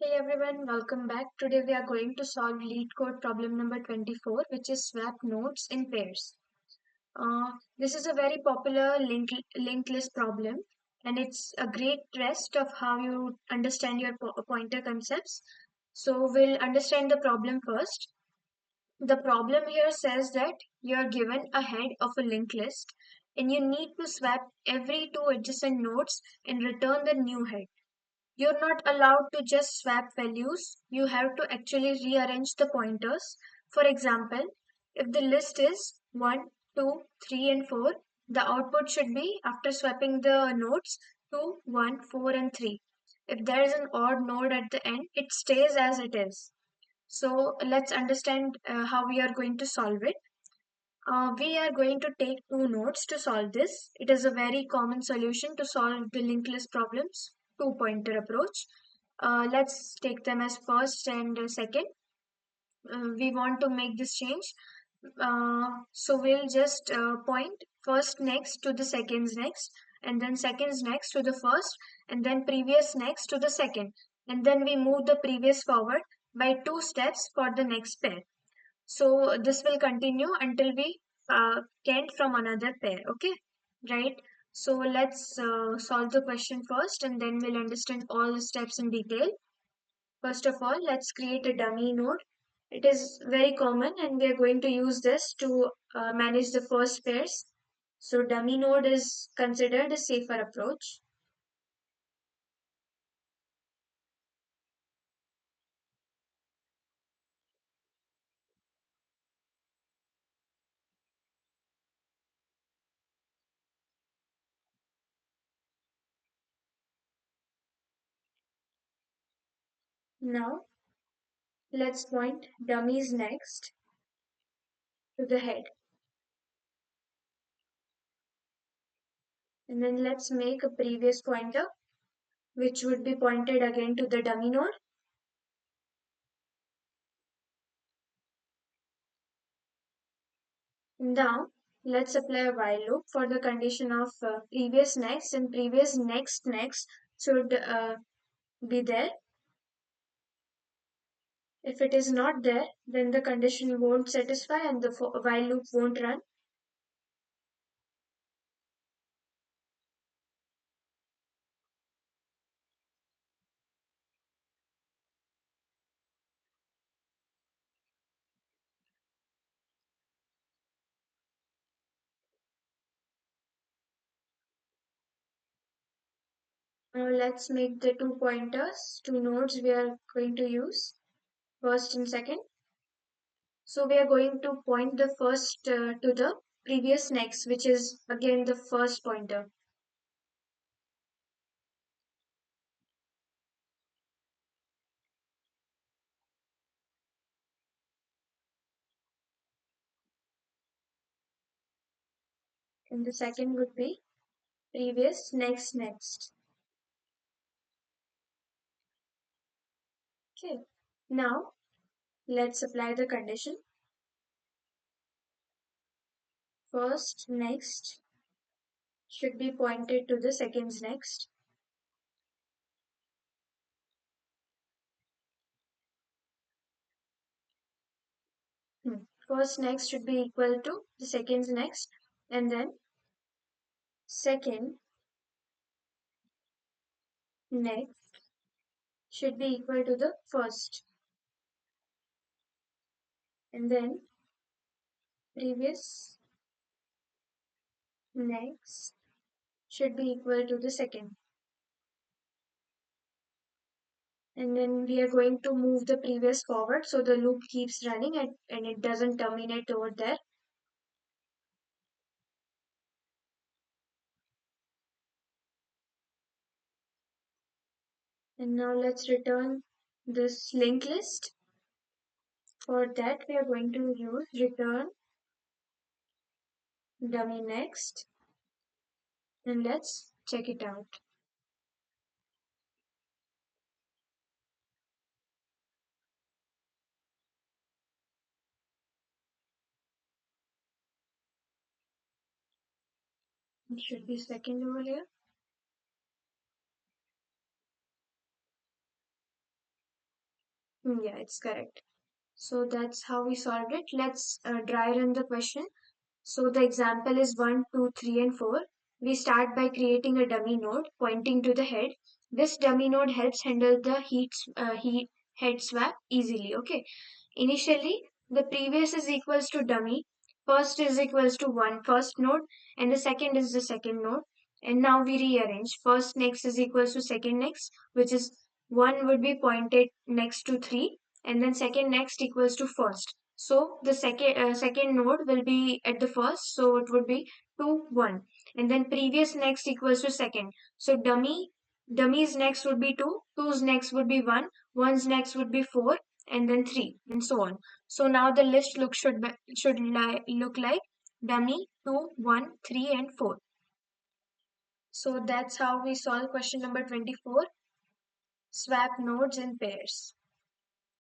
Hey everyone, welcome back. Today we are going to solve LeetCode problem number 24, which is swap nodes in pairs. This is a very popular linked list problem, and it's a great test of how you understand your pointer concepts. So we'll understand the problem first. The problem here says that you are given a head of a linked list, and you need to swap every two adjacent nodes and return the new head. You're not allowed to just swap values. You have to actually rearrange the pointers. For example, if the list is 1, 2, 3, and 4, the output should be after swapping the nodes 2, 1, 4, and 3. If there is an odd node at the end, it stays as it is. So let's understand how we are going to solve it. We are going to take two nodes to solve this. It is a very common solution to solve the linked list problems, two pointer approach. Let's take them as first and second. We want to make this change. So we'll just point first next to the seconds next, and then seconds next to the first, and then previous next to the second. And then we move the previous forward by two steps for the next pair. So this will continue until we get from another pair. Okay, right? So let's solve the question first, and then we'll understand all the steps in detail. First of all, let's create a dummy node. It is very common, and we are going to use this to manage the first pairs. So dummy node is considered a safer approach. Now let's point dummies next to the head, and then let's make a previous pointer which would be pointed again to the dummy node. Now, let's apply a while loop for the condition of previous next, and previous next should be there. If it is not there, then the condition won't satisfy and the while loop won't run. Now let's make the two pointers, two nodes we are going to use, first and second. So we are going to point the first to the previous next, which is again the first pointer. And the second would be previous next. Okay. Now let's apply the condition. First next should be pointed to the seconds next. First next should be equal to the seconds next, and then second next should be equal to the first, and then previous next should be equal to the second. And then we are going to move the previous forward so the loop keeps running and it doesn't terminate over there. And now let's return this linked list. For that, we are going to use return dummy next, and let's check it out. It should be second over here. Yeah, it's correct. So that's how we solved it. Let's dry run the question. So the example is 1, 2, 3, and 4. We start by creating a dummy node pointing to the head. This dummy node helps handle the heat head swap easily. Okay. Initially, the previous is equals to dummy, first is equals to 1 first node, and the second is the second node. And now we rearrange. First next is equals to second next, which is 1 would be pointed next to 3, and then second next equals to first. So the second node will be at the first, so it would be 2 1, and then previous next equals to second. So dummy's next would be 2, two's next would be 1, one's next would be 4, and then 3, and so on. So now the list look like dummy 2 1 3 and 4. So that's how we solve question number 24, swap nodes in pairs.